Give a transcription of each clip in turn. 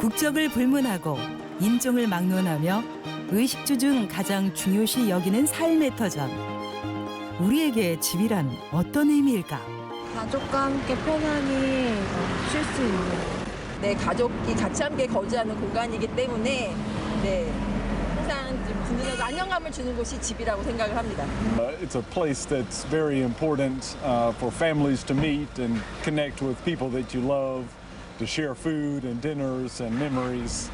국적을 불문하고 인종을 막론하며 의식주 중 가장 중요시 여기는 삶의 터전. 우리에게 집이란 어떤 의미일까? 가족과 함께 편안히 쉴 수 있는. 네, 가족이 같이 함께 거주하는 공간이기 때문에 네, 항상 좀 든든하고 안정감을 주는 곳이 집이라고 생각을 합니다. It's a place that's very important for families to meet and connect with people that you love, to share food and dinners and memories.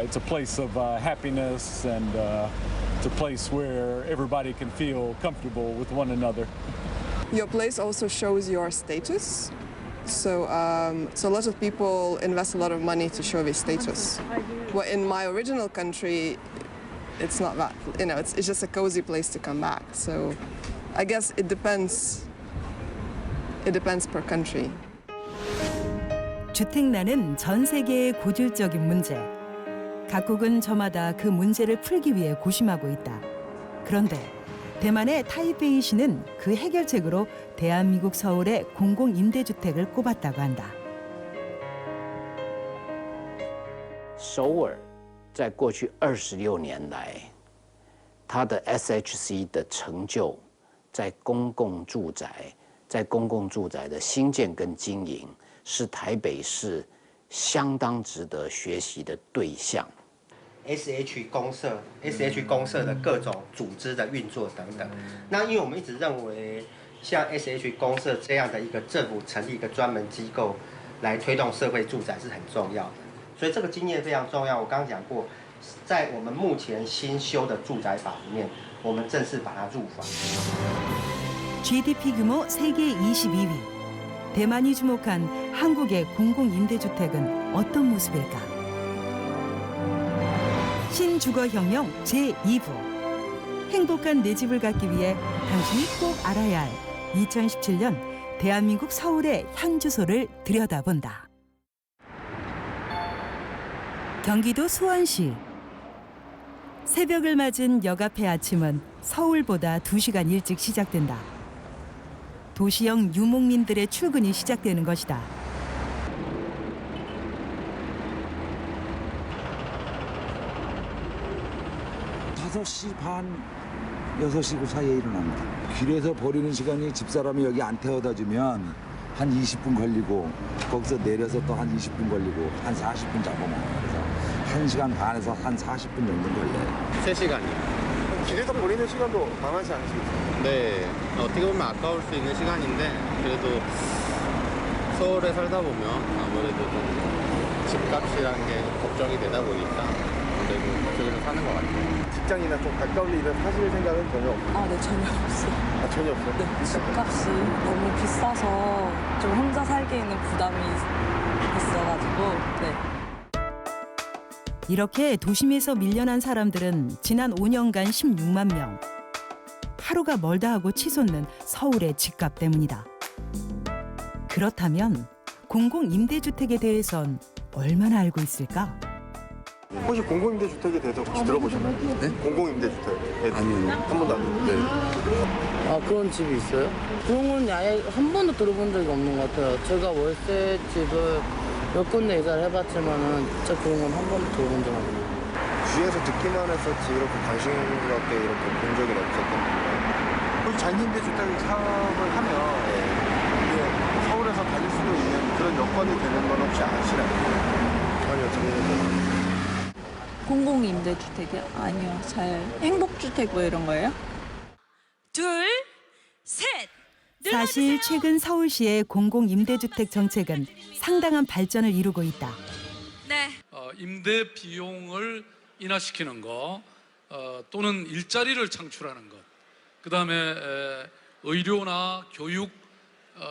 It's a place of happiness and it's a place where everybody can feel comfortable with one another. Your place also shows your status. So a lot of people invest a lot of money to show their status. Well, in my original country, it's not that. You know, it's just a cozy place to come back. So I guess it depends. It depends per country. 주택난은 전 세계의 고질적인 문제. 각국은 저마다 그 문제를 풀기 위해 고심하고 있다. 그런데 대만의 타이페이시는 그 해결책으로 대한민국 서울의 공공임대주택을 꼽았다고 한다. 首尔在过去26年来，它的 SHC 的成就，在公共住宅的新建跟经营，是台北市相当值得学习的对象。 SH 公社的各种组织的运作等等。那因为我们一直认为，像 SH 公社这样的一个政府成立一个专门机构来推动社会住宅是很重要的，所以这个经验非常重要。我刚刚讲过，在我们目前新修的住宅法里面，我们正式把它入法。 GDP 규모 세계 22위. 대만이 주목한 한국의 공공임대주택은 어떤 모습일까? 신주거혁명 제2부. 행복한 내 집을 갖기 위해 당신이 꼭 알아야 할 2017년 대한민국 서울의 향주소를 들여다본다. 경기도 수원시. 새벽을 맞은 역앞의 아침은 서울보다 2시간 일찍 시작된다. 도시형 유목민들의 출근이 시작되는 것이다. 5시 반, 6시 그 사이에 일어납니다. 길에서 버리는 시간이 집사람이 여기 안 태워다 주면 한 20분 걸리고 거기서 내려서 또 한 20분 걸리고 한 40분 잡아먹어요. 그래서 1시간 반에서 한 40분 정도 걸려요. 3시간이요. 길에서 버리는 시간도 만만치 않으시겠어요? 네, 어떻게 보면 아까울 수 있는 시간인데 그래도 서울에 살다 보면 아무래도 좀 집값이라는 게 걱정이 되다 보니까 아무래도 그쪽에서 사는 것 같아요. 직장이나 좀 가까운 일을 하실 생각은 전혀 없어요? 아, 네, 전혀 없어요. 아, 전혀 없어요? 네, 집값이 너무 비싸서 좀 혼자 살기에는 부담이 있어가지고, 네. 이렇게 도심에서 밀려난 사람들은 지난 5년간 16만 명. 하루가 멀다 하고 치솟는 서울의 집값 때문이다. 그렇다면 공공임대주택에 대해선 얼마나 알고 있을까? 혹시 공공임대주택에 대해서 혹시 들어보셨나요? 네? 공공임대주택. 아니요. 한 번도 안 들어봤어요? 네. 아, 그런 집이 있어요? 그런 건 아예 한 번도 들어본 적이 없는 것 같아요. 제가 월세 집을 몇 군데 이사를 해봤지만은 진짜 그런 건 한 번도 들어본 적 없어요. 주위에서 듣기만 했었지 이렇게 관심 있게 이렇게 본 적은 없었던 거예요. 혹시 장기임대주택 사업을 하면 이게 서울에서 다닐 수도 있는 그런 여건이 되는 건 혹시 아시나요? 아니요, 저는 공공임대주택이 아니요. 잘 행복주택 뭐 이런 거예요? 둘, 셋. 사실 최근 서울시의 공공임대주택 정책은 상당한 발전을 이루고 있다. 네. 임대 비용을 인하시키는 거 또는 일자리를 창출하는 것, 그다음에 의료나 교육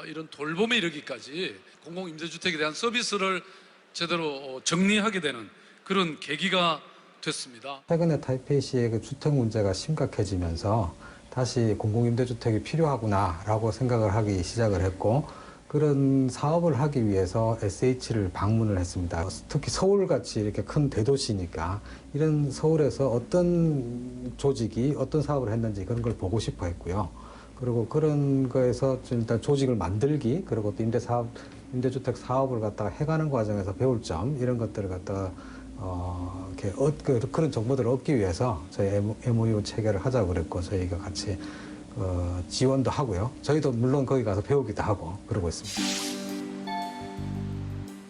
이런 돌봄에 이르기까지 공공임대주택에 대한 서비스를 제대로 정리하게 되는 그런 계기가 됐습니다. 최근에 타이페이시의 그 주택 문제가 심각해지면서 다시 공공임대주택이 필요하구나라고 생각을 하기 시작을 했고, 그런 사업을 하기 위해서 SH를 방문을 했습니다. 특히 서울같이 이렇게 큰 대도시니까 이런 서울에서 어떤 조직이 어떤 사업을 했는지 그런 걸 보고 싶어 했고요. 그리고 그런 거에서 일단 조직을 만들기, 그리고 또 임대사업 임대주택 사업을 갖다가 해가는 과정에서 배울 점 이런 것들을 갖다가 그런 정보들을 얻기 위해서 저희 MOU 체결을 하자고 그랬고 저희가 같이 지원도 하고요. 저희도 물론 거기 가서 배우기도 하고 그러고 있습니다.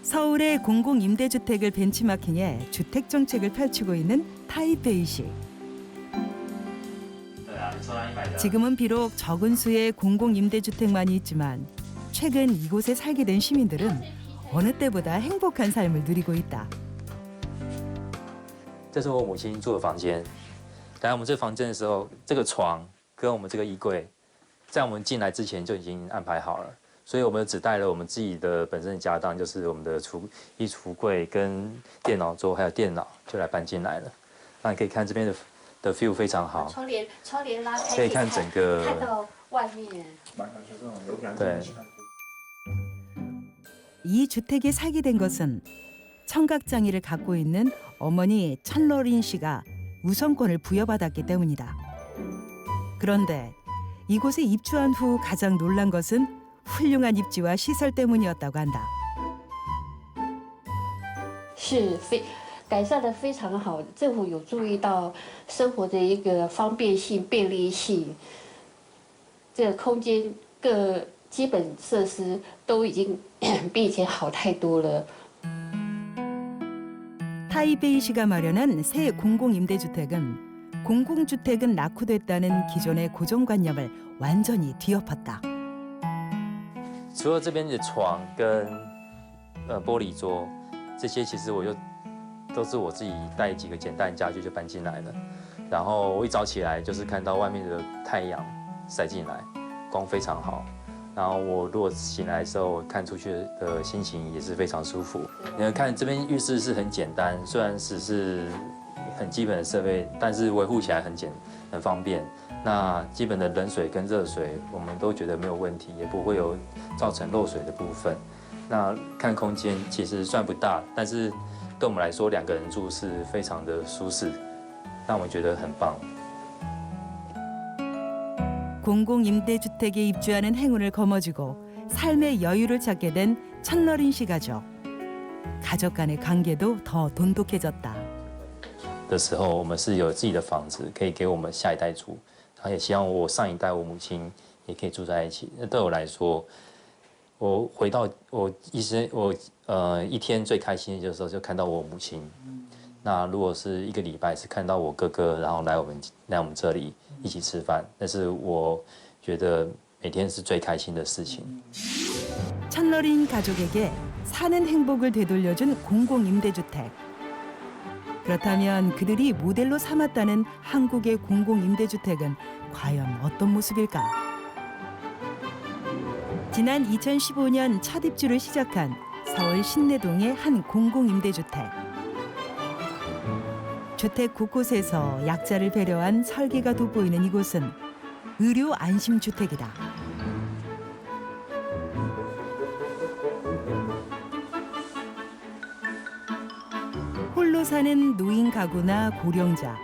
서울의 공공임대주택을 벤치마킹해 주택 정책을 펼치고 있는 타이베이시. 지금은 비록 적은 수의 공공임대주택만이 있지만 최근 이곳에 살게 된 시민들은 어느 때보다 행복한 삶을 누리고 있다. 这是我母亲住的房间。来我们这房间的时候，这个床跟我们这个衣柜，在我们进来之前就已经安排好了，所以我们只带了我们自己的本身的家当，就是我们的衣橱柜跟电脑桌，还有电脑，就来搬进来了。那你可以看这边的 view 非常好，窗帘拉开，可以看整个看到外面。对。 이 주택에 살게 된 것은 청각장애를 갖고 있는 어머니 천러린 씨가 우선권을 부여받았기 때문이다. 그런데 이곳에 입주한 후 가장 놀란 것은 훌륭한 입지와 시설 때문이었다고 한다. 改善得非常好，政府有注意到生活的一个方便性、便利性，这个空间各基本设施都已经比以前好太多了。 타이베이시가 마련한 새 공공임대주택은 공공주택은 낙후됐다는 기존의 고정관념을 완전히 뒤엎었다. 除了这边的床跟玻璃桌，这些其实我都是我自己带几个简单家具就搬进来了。然后我一早起来就是看到外面的太阳晒进来，光非常好。 然后我如果醒来的时候看出去的心情也是非常舒服。你们看这边浴室是很简单，虽然只是很基本的设备，但是维护起来很方便。那基本的冷水跟热水我们都觉得没有问题，也不会有造成漏水的部分。那看空间其实算不大，但是对我们来说2个人住是非常的舒适，让我们觉得很棒。 공공임대주택에 입주하는 행운을 거머쥐고 삶의 여유를 찾게 된 천러린 씨 가족. 가족 간의 관계도 더 돈독해졌다. 的时候，我们是有自己的房子可以给我们下一代住，然后也希望我上一代我母亲也可以住在一起。那对我来说，我回到我一天最开心的时候就看到我母亲。那如果是1个礼拜是看到我哥哥，然后来我们这里。 一起吃饭，那是我觉得每天是最开心的事情。 천러린 가족에게 사는 행복을 되돌려준 공공임대주택. 그렇다면 그들이 모델로 삼았다는 한국의 공공임대주택은 과연 어떤 모습일까? 지난 2015년 첫 입주를 시작한 서울 신내동의 한 공공임대주택. 주택 곳곳에서 약자를 배려한 설계가 돋보이는 이곳은 의료 안심주택이다. 홀로 사는 노인 가구나 고령자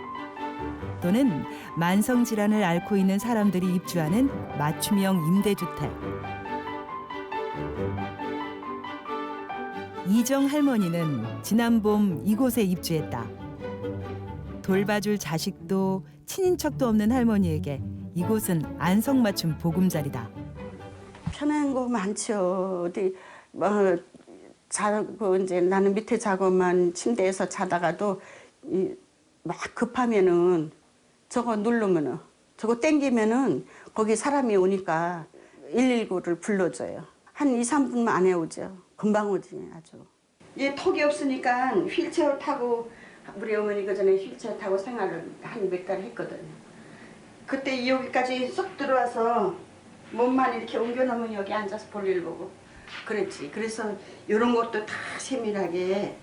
또는 만성질환을 앓고 있는 사람들이 입주하는 맞춤형 임대주택. 이정 할머니는 지난 봄 이곳에 입주했다. 돌봐줄 자식도 친인척도 없는 할머니에게 이곳은 안성맞춤 보금자리다. 편한 거 많죠. 어디 자고 이제 나는 밑에 자고만 침대에서 자다가도 막 급하면은 저거 누르면은 저거 땡기면은 거기 사람이 오니까 119를 불러줘요. 한 2, 3분만 안 해오죠. 금방 오지 아주. 얘 턱이 없으니까 휠체어 타고 우리 어머니 그 전에 휠체어 타고 생활을 한 몇 달 했거든요. 그때 여기까지 쏙 들어와서 몸만 이렇게 옮겨놓으면 여기 앉아서 볼일 보고 그랬지. 그래서 이런 것도 다 세밀하게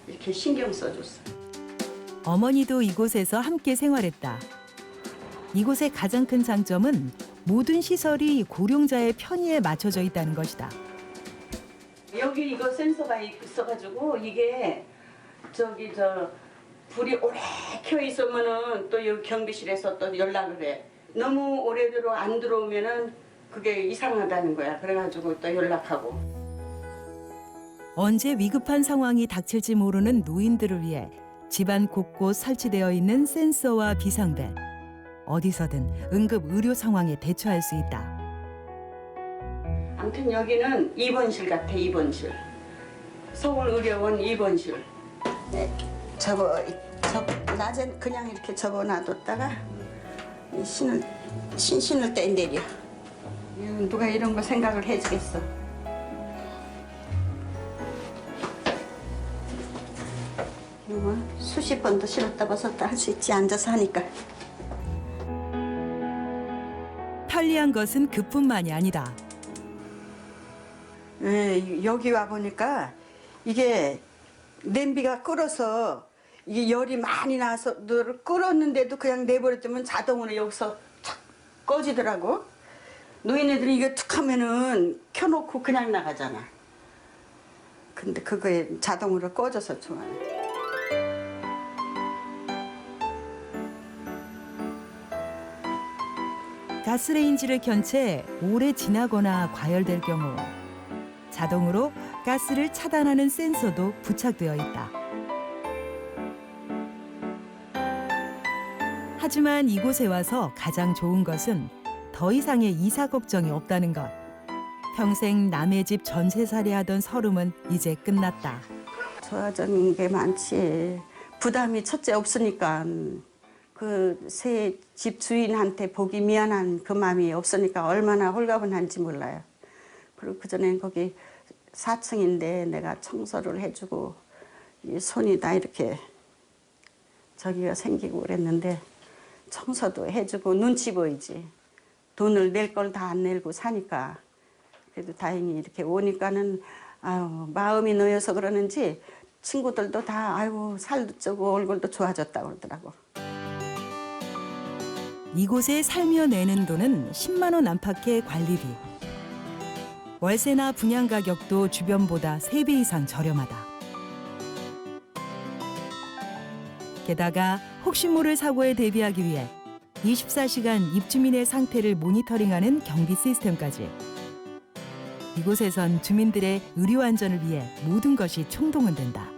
이렇게 신경 써줬어. 어머니도 이곳에서 함께 생활했다. 이곳의 가장 큰 장점은 모든 시설이 고령자의 편의에 맞춰져 있다는 것이다. 여기 이거 센서가 있어가지고 이게 불이 오래 켜 있으면은 또 여기 경비실에서 또 연락을 해. 너무 오래 안 들어오면은 그게 이상하다는 거야. 그래가지고 또 연락하고. 언제 위급한 상황이 닥칠지 모르는 노인들을 위해 집안 곳곳 설치되어 있는 센서와 비상벨. 어디서든 응급 의료 상황에 대처할 수 있다. 아무튼 여기는 입원실 같아, 입원실. 서울의료원 입원실. 네, 낮엔 그냥 이렇게 접어놔뒀다가 신을 떼내려. 누가 이런 거 생각을 해주겠어. 수십 번도 실었다 벗었다 할 수 있지, 앉아서 하니까. 편리한 것은 그뿐만이 아니다. 네, 여기 와 보니까 이게 냄비가 끓어서 이게 열이 많이 나서 끓었는데도 그냥 내버려두면 자동으로 여기서 탁 꺼지더라고. 노인네들이 이거 툭 하면은 켜놓고 그냥 나가잖아. 근데 그거에 자동으로 꺼져서 좋아요. 가스레인지를 켠 채 오래 지나거나 과열될 경우 자동으로 가스를 차단하는 센서도 부착되어 있다. 하지만 이곳에 와서 가장 좋은 것은 더 이상의 이사 걱정이 없다는 것. 평생 남의 집 전세살이 하던 서름은 이제 끝났다. 좋아진 게 많지. 부담이 첫째 없으니까. 그 새 집 주인한테 보기 미안한 그 마음이 없으니까 얼마나 홀가분한지 몰라요. 그리고 그전엔 거기 4층인데 내가 청소를 해주고 이 손이 다 이렇게 저기가 생기고 그랬는데 청소도 해주고 눈치 보이지. 돈을 낼 걸 다 안 내고 사니까. 그래도 다행히 이렇게 오니까는 아유, 마음이 놓여서 그러는지 친구들도 다 아이고 살도 쪄고 얼굴도 좋아졌다고 그러더라고. 이곳에 살며 내는 돈은 10만 원 안팎의 관리비. 월세나 분양 가격도 주변보다 3배 이상 저렴하다. 게다가 혹시 모를 사고에 대비하기 위해 24시간 입주민의 상태를 모니터링하는 경비 시스템까지. 이곳에선 주민들의 의료 안전을 위해 모든 것이 총동원된다.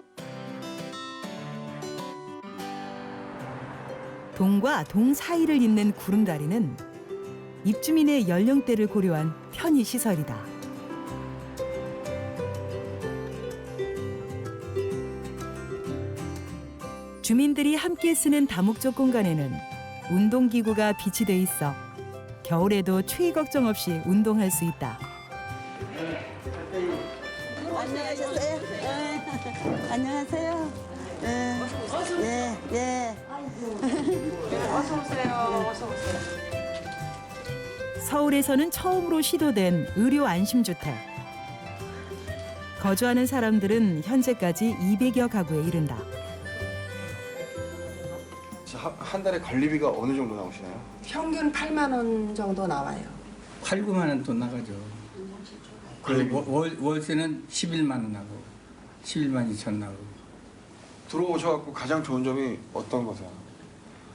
동과 동 사이를 잇는 구름다리는 입주민의 연령대를 고려한 편의시설이다. 주민들이 함께 쓰는 다목적 공간에는 운동기구가 비치돼 있어 겨울에도 추위 걱정 없이 운동할 수 있다. 안녕하셨어요? 안녕하세요. 네, 네. 어서 오세요. 어서 오세요. 서울에서는 처음으로 시도된 의료 안심주택. 거주하는 사람들은 현재까지 200여 가구에 이른다. 한 달에 관리비가 어느 정도 나오시나요? 평균 8만 원 정도 나와요. 8, 9만 원 돈 나가죠. 그리고 월세는 11만 원 나고 11만 2천 나고. 들어오셔갖고 가장 좋은 점이 어떤 거세요?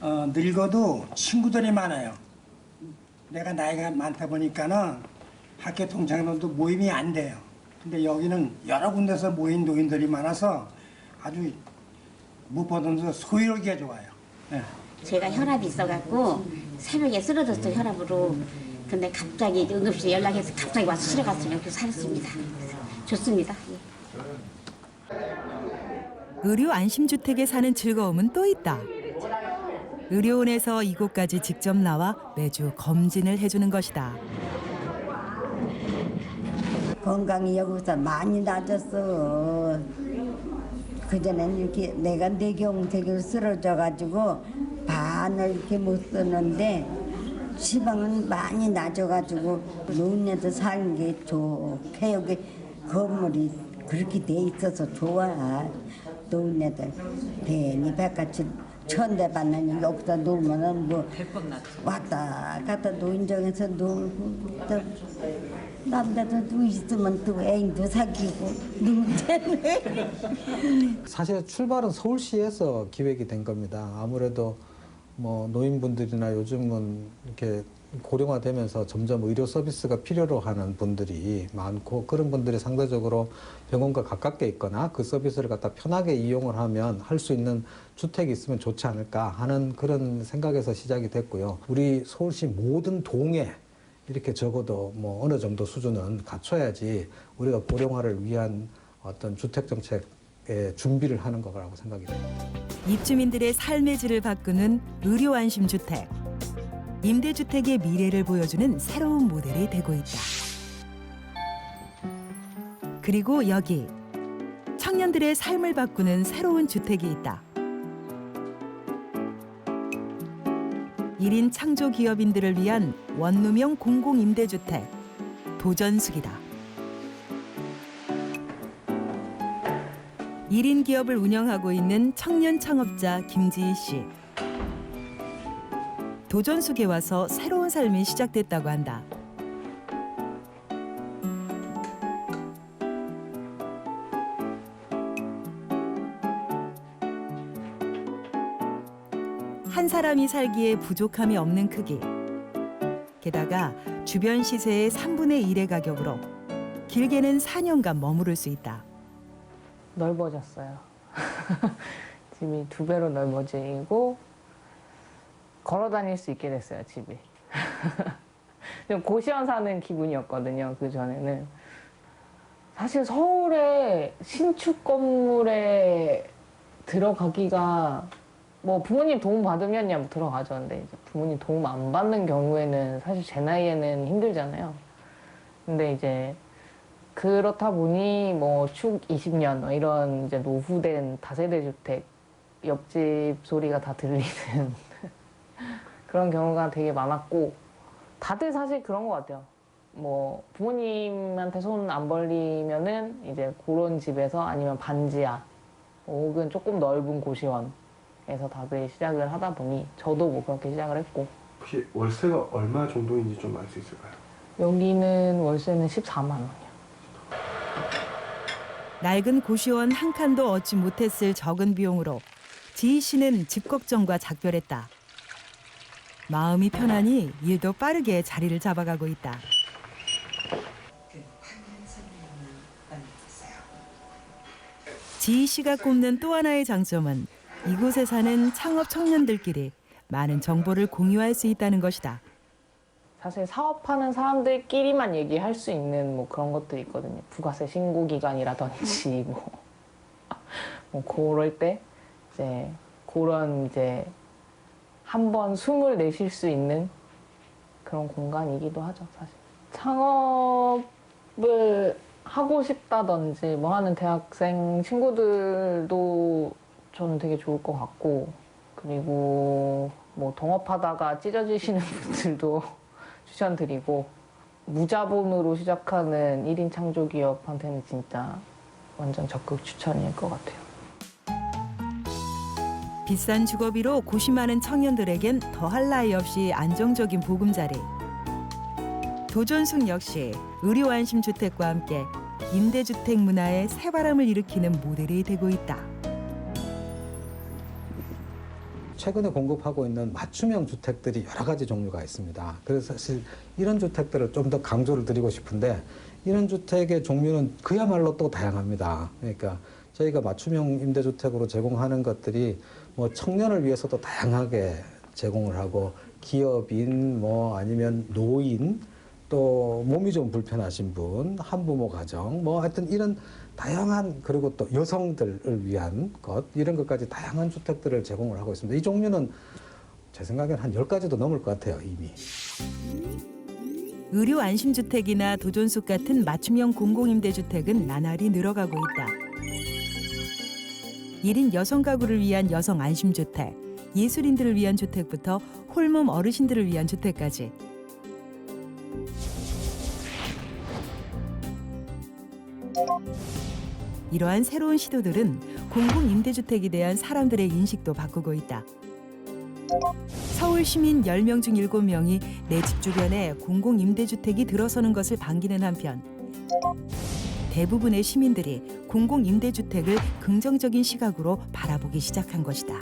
늙어도 친구들이 많아요. 내가 나이가 많다 보니까는 학교 동창들도 모임이 안 돼요. 근데 여기는 여러 군데서 모인 노인들이 많아서 아주 무엇보다도 소유하기가 좋아요. 네. 제가 혈압이 있어갖고 새벽에 쓰러졌어요, 혈압으로. 근데 갑자기 응급실에 연락해서 갑자기 와서 실어갔으면 여기서 살았습니다. 좋습니다. 의료 안심주택에 사는 즐거움은 또 있다. 의료원에서 이곳까지 직접 나와 매주 검진을 해주는 것이다. 건강이 여기서 많이 나아졌어. 그전엔 이렇게 내가 뇌경색을 쓰러져가지고 반을 이렇게 못 쓰는데 지방은 많이 나아져가지고 노인네들 사는 게 좋게 여기 건물이 그렇게 돼 있어서 좋아. 노인네들 괜히 바깥에 천대 받는 여기다 놀면은 뭐 왔다 갔다 노인정에서 놀고 또 남자도 또 있으면 또 애인도 사귀고 놀잖아. 사실 출발은 서울시에서 기획이 된 겁니다. 아무래도 뭐 노인분들이나 요즘은 이렇게 고령화되면서 점점 의료 서비스가 필요로 하는 분들이 많고 그런 분들이 상대적으로 병원과 가깝게 있거나 그 서비스를 갖다 편하게 이용을 하면 할 수 있는 주택이 있으면 좋지 않을까 하는 그런 생각에서 시작이 됐고요. 우리 서울시 모든 동에 이렇게 적어도 뭐 어느 정도 수준은 갖춰야지 우리가 고령화를 위한 어떤 주택 정책에 준비를 하는 거라고 생각이 됩니다. 입주민들의 삶의 질을 바꾸는 의료 안심 주택. 임대주택의 미래를 보여주는 새로운 모델이 되고 있다. 그리고 여기 청년들의 삶을 바꾸는 새로운 주택이 있다. 1인 창조 기업인들을 위한 원룸형 공공임대주택 도전숙이다. 1인 기업을 운영하고 있는 청년 창업자 김지희 씨. 도전숙에 와서 새로운 삶이 시작됐다고 한다. 한 사람이 살기에 부족함이 없는 크기. 게다가 주변 시세의 3분의 1의 가격으로 길게는 4년간 머무를 수 있다. 넓어졌어요. 집이 2배로 넓어지고 걸어 다닐 수 있게 됐어요, 집이. 좀 고시원 사는 기분이었거든요, 그 전에는. 사실 서울에 신축 건물에 들어가기가 뭐 부모님 도움 받으면야 뭐 들어가죠. 근데 이제 부모님 도움 안 받는 경우에는 사실 제 나이에는 힘들잖아요. 근데 이제 그렇다 보니 뭐 축 20년 이런 이제 노후된 다세대 주택 옆집 소리가 다 들리는 그런 경우가 되게 많았고 다들 사실 그런 것 같아요. 뭐 부모님한테 손 안 벌리면은 이제 그런 집에서 아니면 반지하 혹은 조금 넓은 고시원에서 다들 시작을 하다 보니 저도 뭐 그렇게 시작을 했고. 혹시 월세가 얼마 정도인지 좀 알 수 있을까요? 여기는 월세는 14만 원이요. 낡은 고시원 한 칸도 얻지 못했을 적은 비용으로 지희 씨는 집 걱정과 작별했다. 마음이 편하니 일도 빠르게 자리를 잡아가고 있다. 지희 씨가 꼽는 또 하나의 장점은 이곳에 사는 창업 청년들끼리 많은 정보를 공유할 수 있다는 것이다. 사실 사업하는 사람들끼리만 얘기할 수 있는 뭐 그런 것들이 있거든요. 부가세 신고 기간이라든지 뭐 그럴 때 이제 그런 이제 한번 숨을 내쉴 수 있는 그런 공간이기도 하죠, 사실. 창업을 하고 싶다든지 뭐 하는 대학생 친구들도 저는 되게 좋을 것 같고, 그리고 뭐 동업하다가 찢어지시는 분들도 추천드리고, 무자본으로 시작하는 1인 창조기업한테는 진짜 완전 적극 추천일 것 같아요. 비싼 주거비로 고심 많은 청년들에겐 더할 나위 없이 안정적인 보금자리. 도전숙 역시 의료안심주택과 함께 임대주택 문화에 새바람을 일으키는 모델이 되고 있다. 최근에 공급하고 있는 맞춤형 주택들이 여러 가지 종류가 있습니다. 그래서 사실 이런 주택들을 좀 더 강조를 드리고 싶은데, 이런 주택의 종류는 그야말로 또 다양합니다. 그러니까 저희가 맞춤형 임대주택으로 제공하는 것들이 뭐 청년을 위해서도 다양하게 제공을 하고, 기업인 뭐 아니면 노인, 또 몸이 좀 불편하신 분, 한부모 가정, 뭐 하여튼 이런 다양한, 그리고 또 여성들을 위한 것, 이런 것까지 다양한 주택들을 제공을 하고 있습니다. 이 종류는 제 생각엔 한 10가지도 넘을 것 같아요, 이미. 의료 안심주택이나 도전숙 같은 맞춤형 공공임대주택은 나날이 늘어가고 있다. 1인 여성 가구를 위한 여성 안심주택, 예술인들을 위한 주택부터 홀몸 어르신들을 위한 주택까지. 이러한 새로운 시도들은 공공임대주택에 대한 사람들의 인식도 바꾸고 있다. 서울 시민 10명 중 7명이 내 집 주변에 공공임대주택이 들어서는 것을 반기는 한편, 대부분의 시민들이 공공임대주택을 긍정적인 시각으로 바라보기 시작한 것이다.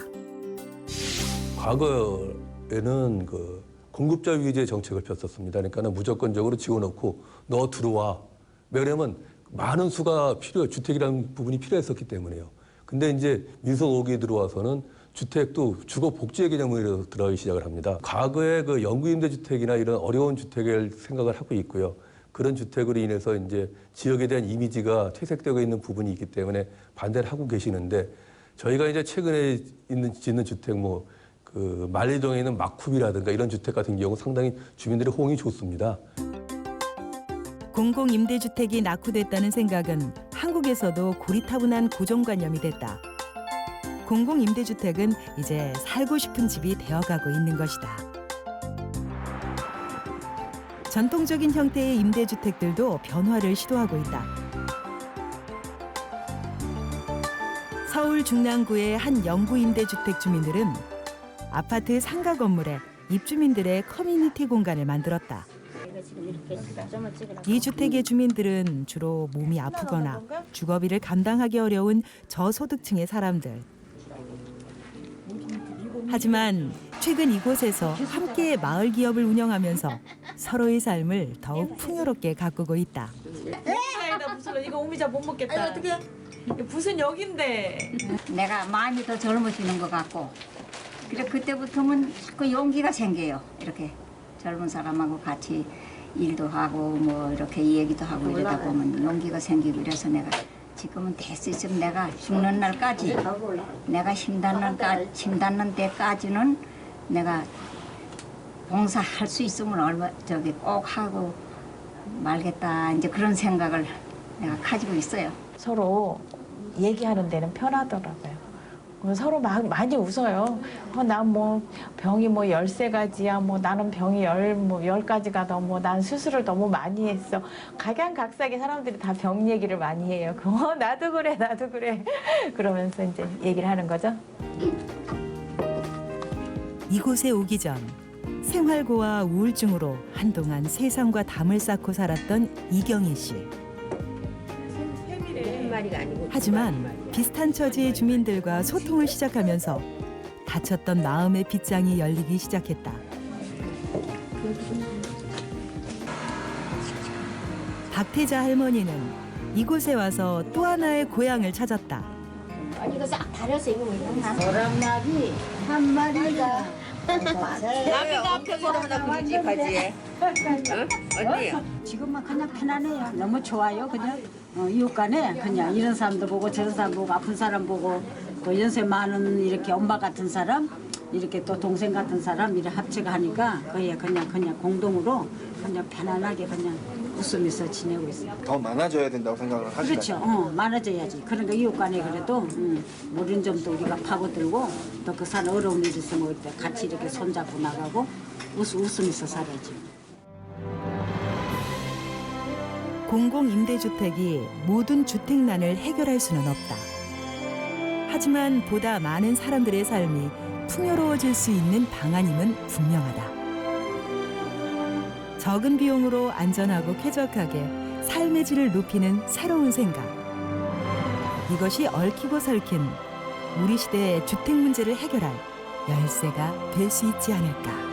과거에는 그 공급자 위주의 정책을 폈었습니다. 그러니까는 무조건적으로 지어놓고 너 들어와. 왜냐면 많은 수가 주택이라는 부분이 필요했었기 때문에요. 근데 이제 민선 5기에 들어와서는 주택도 주거 복지의 개념으로 들어가기 시작을 합니다. 과거에 그 영구임대주택이나 이런 어려운 주택을 생각을 하고 있고요. 그런 주택으로 인해서 이제 지역에 대한 이미지가 퇴색되고 있는 부분이 있기 때문에 반대를 하고 계시는데 저희가 이제 최근에 짓는 주택 그 만리동에 있는 마쿠비라든가 이런 주택 같은 경우 상당히 주민들의 호응이 좋습니다. 공공임대주택이 낙후됐다는 생각은 한국에서도 고리타분한 고정관념이 됐다. 공공임대주택은 이제 살고 싶은 집이 되어가고 있는 것이다. 전통적인 형태의 임대주택들도 변화를 시도하고 있다. 서울 중랑구의 한 영구임대주택 주민들은 아파트 상가 건물에 입주민들의 커뮤니티 공간을 만들었다. 이 주택의 주민들은 주로 몸이 아프거나 주거비를 감당하기 어려운 저소득층의 사람들. 하지만 최근 이곳에서 함께 마을 기업을 운영하면서 서로의 삶을 더욱 풍요롭게 가꾸고 있다. 아니다 무슨 이거 오미자 못 먹겠다. 어떻게? 무슨 역인데? 내가 많이 더 젊어지는 것 같고 그래 그때부터는 자꾸 용기가 생겨요. 이렇게 젊은 사람하고 같이 일도 하고 뭐 이렇게 얘기도 하고 이러다 보면 용기가 생기고 이래서 내가 지금은 됐어 있으면 내가 죽는 날까지 내가 힘닿는 데까지는 내가 봉사할 수 있으면 꼭 하고 말겠다 이제 그런 생각을 내가 가지고 있어요. 서로 얘기하는 데는 편하더라고요. 서로 많이 웃어요. 난 뭐 병이 뭐 13가지야. 뭐 나는 병이 10가지가 넘어. 난 수술을 너무 많이 했어. 각양각색의 사람들이 다 병 얘기를 많이 해요. 나도 그래, 나도 그래. 그러면서 이제 얘기를 하는 거죠. 이곳에 오기 전 생활고와 우울증으로 한동안 세상과 담을 쌓고 살았던 이경희 씨. 하지만 비슷한 처지의 주민들과 소통을 시작하면서 닫혔던 마음의 빗장이 열리기 시작했다. 박태자 할머니는 이곳에 와서 또 하나의 고향을 찾았다. 이거 싹 다려서 입으면 보람나비 한 마리가 나비가 앞에서 나오지 바지에. 언니요. 지금은 그냥 편안해요. 너무 좋아요. 그냥 이웃 간에 그냥 이런 사람도 보고 저런 사람 보고 아픈 사람 보고 또 연세 많은 이렇게 엄마 같은 사람 이렇게 또 동생 같은 사람 이렇게 합체가 하니까 거의 그냥 공동으로 그냥 편안하게 그냥 웃으면서 지내고 있어요. 더 많아져야 된다고 생각을 하시나요? 그렇죠. 많아져야지. 그러니까 이웃 간에 그래도 모르는 점도 우리가 파고들고 또 그 사람 어려운 일 있으면 같이 이렇게 손잡고 나가고 웃으면서 살아야지. 공공임대주택이 모든 주택난을 해결할 수는 없다. 하지만 보다 많은 사람들의 삶이 풍요로워질 수 있는 방안임은 분명하다. 적은 비용으로 안전하고 쾌적하게 삶의 질을 높이는 새로운 생각. 이것이 얽히고 설킨 우리 시대의 주택 문제를 해결할 열쇠가 될 수 있지 않을까.